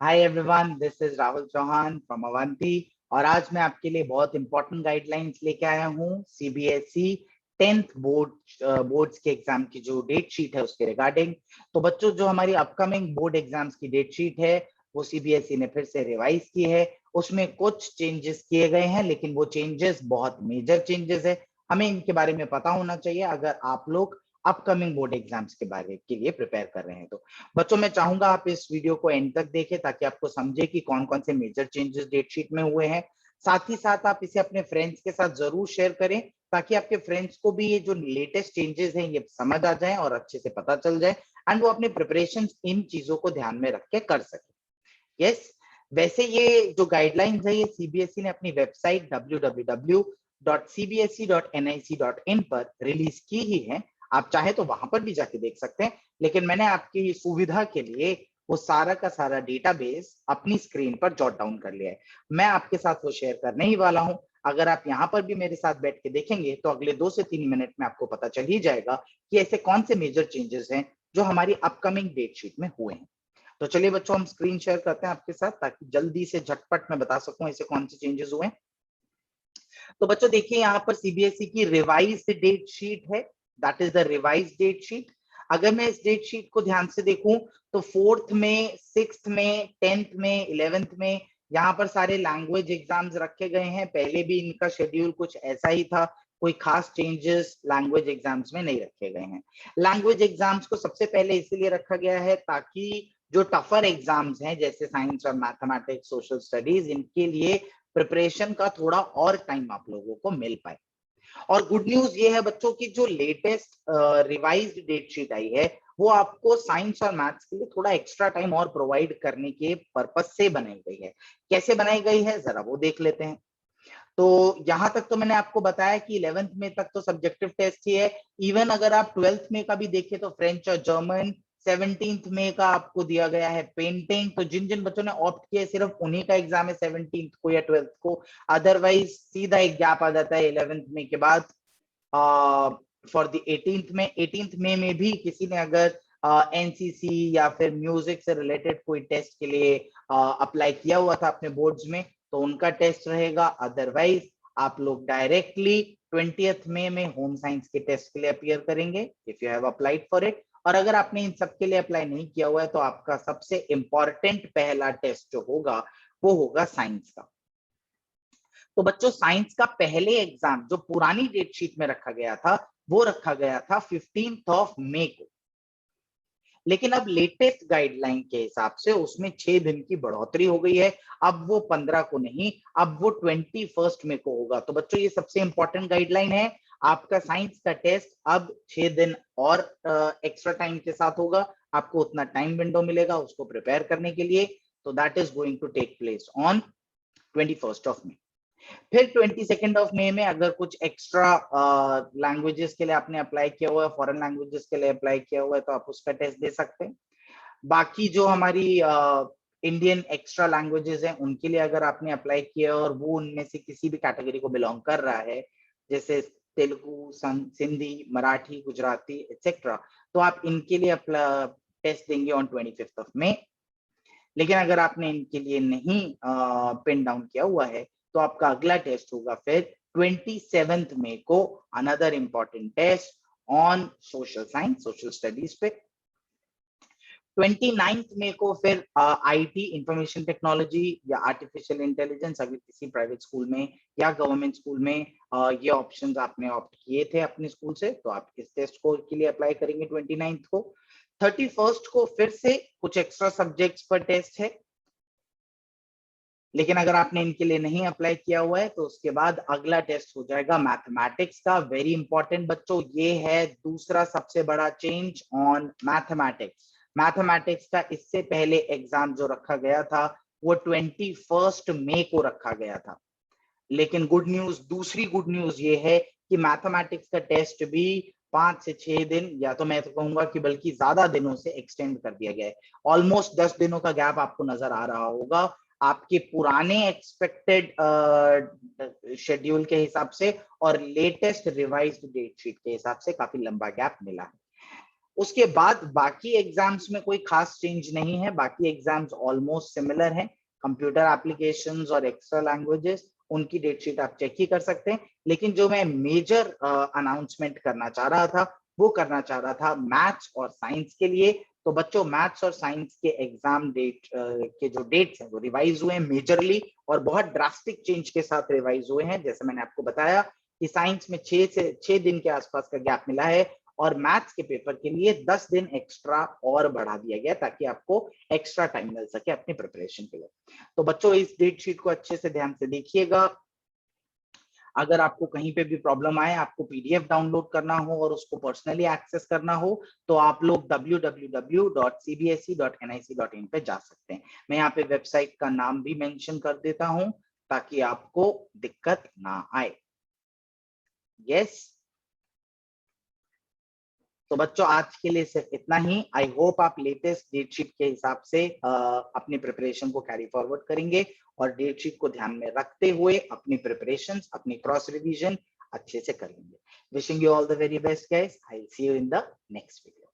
Hi everyone, this is Rahul Chauhan from Avanti. और आज मैं आपके लिए बहुत इंपॉर्टेंट गाइडलाइंस लेके आया हूँ सीबीएसई 10th बोर्ड्स के एग्जाम की जो डेट शीट है उसके रिगार्डिंग। तो बच्चों, जो हमारी अपकमिंग बोर्ड एग्जाम्स की डेट शीट है वो सीबीएसई ने फिर से रिवाइज की है। उसमें कुछ चेंजेस किए गए हैं, लेकिन वो चेंजेस बहुत मेजर चेंजेस है। हमें इनके बारे में पता होना चाहिए अगर आप लोग अपकमिंग बोर्ड एग्जाम्स के बारे के लिए प्रिपेयर कर रहे हैं। तो बच्चों, मैं चाहूंगा आप इस वीडियो को एंड तक देखें ताकि आपको समझे कि कौन कौन से मेजर चेंजेस डेट शीट में हुए हैं। साथ ही साथ आप इसे अपने फ्रेंड्स के साथ जरूर शेयर करें ताकि आपके फ्रेंड्स को भी ये जो लेटेस्ट चेंजेस हैं ये समझ आ जाए और अच्छे से पता चल जाए, एंड वो अपने प्रिपरेशन इन चीजों को ध्यान में रख के कर सके। यस, वैसे ये जो गाइडलाइंस है ये सीबीएसई ने अपनी वेबसाइट www.cbse.nic.in पर रिलीज की ही है। आप चाहे तो वहां पर भी जाके देख सकते हैं, लेकिन मैंने आपकी सुविधा के लिए वो सारा का सारा डेटाबेस अपनी स्क्रीन पर जॉट डाउन कर लिया है। मैं आपके साथ वो शेयर करने ही वाला हूं। अगर आप यहाँ पर भी मेरे साथ बैठ के देखेंगे तो अगले 2 से 3 मिनट में आपको पता चल ही जाएगा कि ऐसे कौन से मेजर चेंजेस हैं जो हमारी अपकमिंग डेट शीट में हुए हैं। तो चलिए बच्चों, हम स्क्रीन शेयर करते हैं आपके साथ ताकि जल्दी से झटपट मैं बता सकूं ऐसे कौन से चेंजेस हुए हैं। तो बच्चों देखिए, यहाँ पर सीबीएसई की रिवाइज डेट शीट है, that is the revise date sheet. अगर मैं इस डेट शीट को ध्यान से देखूं तो 4th में, 6th में, 10th में, 11th में यहाँ पर सारे लैंग्वेज एग्जाम्स रखे गए हैं। पहले भी इनका शेड्यूल कुछ ऐसा ही था, कोई खास चेंजेस लैंग्वेज एग्जाम्स में नहीं रखे गए हैं। लैंग्वेज एग्जाम्स को सबसे पहले इसीलिए रखा गया है ताकि जो टफर एग्जाम्स हैं जैसे साइंस और मैथमेटिक्स, सोशल स्टडीज, इनके लिए प्रिपरेशन का थोड़ा और टाइम आप लोगों को मिल पाए। और गुड न्यूज ये है बच्चों की जो लेटेस्ट रिवाइज्ड डेट शीट आई है वो आपको साइंस और मैथ्स के लिए थोड़ा एक्स्ट्रा टाइम और प्रोवाइड करने के पर्पज से बनाई गई है। कैसे बनाई गई है जरा वो देख लेते हैं। तो यहां तक तो मैंने आपको बताया कि 11th में तक तो सब्जेक्टिव टेस्ट ही है। इवन अगर आप 12th में का भी देखें तो फ्रेंच और जर्मन। 17th में का आपको दिया गया है पेंटिंग। तो जिन जिन बच्चों ने ऑप्ट किया सिर्फ उन्हीं का एग्जाम है 17th को या 12th को। अदरवाइज सीधा एक गैप आ जाता है 11th में के बाद फॉर द 18th में। 18th में भी किसी ने अगर एनसीसी या फिर म्यूजिक से रिलेटेड कोई टेस्ट के लिए अप्लाई किया हुआ था अपने बोर्ड्स में तो उनका टेस्ट रहेगा। अदरवाइज आप लोग डायरेक्टली 20th में होम साइंस के टेस्ट के लिए अपीयर करेंगे if you have applied for it. और अगर आपने इन सब के लिए अप्लाई नहीं किया हुआ है तो आपका सबसे इंपॉर्टेंट पहला टेस्ट जो होगा वो होगा साइंस का। तो बच्चों, साइंस का पहले एग्जाम जो पुरानी डेट शीट में रखा गया था वो रखा गया था 15th मई को। लेकिन अब लेटेस्ट गाइडलाइन के हिसाब से उसमें 6 दिन की बढ़ोतरी हो गई है। अब वो 15 को नहीं, अब वो 21 मई को होगा। तो बच्चों, ये सबसे इंपॉर्टेंट गाइडलाइन है। आपका साइंस का टेस्ट अब 6 दिन और एक्स्ट्रा टाइम के साथ होगा। आपको उतना टाइम विंडो मिलेगा उसको प्रिपेयर करने के लिए। तो that is going to take place on 21 मई। फिर 22 मई में अगर कुछ एक्स्ट्रा लैंग्वेजेस के लिए आपने अप्लाई किया हुआ है, फॉरेन लैंग्वेजेस के लिए अप्लाई किया हुआ है तो आप उसका टेस्ट दे सकते हैं। बाकी जो हमारी इंडियन एक्स्ट्रा लैंग्वेजेस हैं उनके लिए अगर आपने अप्लाई किया और वो उनमें से किसी भी कैटेगरी को बिलोंग कर रहा है जैसे तेलुगु, सिंधी, मराठी, गुजराती एक्सेट्रा, तो आप इनके लिए टेस्ट देंगे ऑन 25 मई। लेकिन अगर आपने इनके लिए नहीं पिन डाउन किया हुआ है तो आपका अगला टेस्ट होगा फिर 27 मई को, another important test on social science, social studies पे। 29 मई को फिर आईटी, इंफॉर्मेशन टेक्नोलॉजी या आर्टिफिशियल इंटेलिजेंस, अगर किसी प्राइवेट स्कूल में या गवर्नमेंट स्कूल में ये ऑप्शंस आपने ऑप्ट किए थे अपने स्कूल से तो आप इस टेस्ट को के लिए अप्लाई करेंगे 29 को। 31 को फिर से कुछ एक्स्ट्रा सब्जेक्ट्स पर टेस्ट है। लेकिन अगर आपने इनके लिए नहीं अप्लाई किया हुआ है तो उसके बाद अगला टेस्ट हो जाएगा मैथमेटिक्स का। वेरी इंपॉर्टेंट बच्चों, ये है दूसरा सबसे बड़ा चेंज ऑन मैथमेटिक्स। मैथमेटिक्स का इससे पहले एग्जाम जो रखा गया था वो 21 मई को रखा गया था। लेकिन गुड न्यूज, दूसरी गुड न्यूज ये है कि मैथमेटिक्स का टेस्ट भी 5 से 6 दिन, या तो मैं तो कहूंगा कि बल्कि ज्यादा दिनों से एक्सटेंड कर दिया गया है। ऑलमोस्ट 10 दिनों का गैप आपको नजर आ रहा होगा आपके पुराने एक्सपेक्टेड शेड्यूल के हिसाब से और लेटेस्ट रिवाइज्ड डेट शीट के हिसाब से काफी लंबा गैप मिला है। उसके बाद बाकी एग्जाम्स में कोई खास चेंज नहीं है, बाकी एग्जाम्स ऑलमोस्ट सिमिलर हैं। कंप्यूटर एप्लीकेशंस और एक्स्ट्रा लैंग्वेजेस, उनकी डेट शीट आप चेक ही कर सकते हैं। लेकिन जो मैं मेजर अनाउंसमेंट करना चाह रहा था, वो करना चाह रहा था मैथ्स और साइंस के लिए। तो बच्चों, मैथ्स और साइंस के एग्जाम डेट के जो डेट्स हैं वो रिवाइज हुए हैं मेजरली, और बहुत ड्रास्टिक चेंज के साथ रिवाइज हुए हैं। जैसे मैंने आपको बताया कि साइंस में 6 दिन के आसपास का गैप मिला है, और मैथ्स के पेपर के लिए 10 दिन एक्स्ट्रा और बढ़ा दिया गया, ताकि आपको एक्स्ट्रा टाइम मिल सके अपनी प्रिपरेशन के लिए। तो बच्चों, इस डेट शीट को अच्छे से ध्यान से देखिएगा। अगर आपको कहीं पे भी प्रॉब्लम आए, आपको पीडीएफ डाउनलोड करना हो और उसको पर्सनली एक्सेस करना हो, तो आप लोग www.cbse.nic.in पे जा सकते हैं। मैं यहाँ पे वेबसाइट का नाम भी मेंशन कर देता हूँ, ताकि आपको दिक्कत ना आए। यस। तो बच्चों, आज के लिए सिर्फ इतना ही। आई होप आप लेटेस्ट डेट शीट के हिसाब से अपनी प्रिपरेशन को कैरी फॉरवर्ड करेंगे, और डेट शीट को ध्यान में रखते हुए अपनी प्रिपरेशन, अपनी क्रॉस रिवीजन अच्छे से करेंगे। Wishing you all the very best guys. I see you in the next video.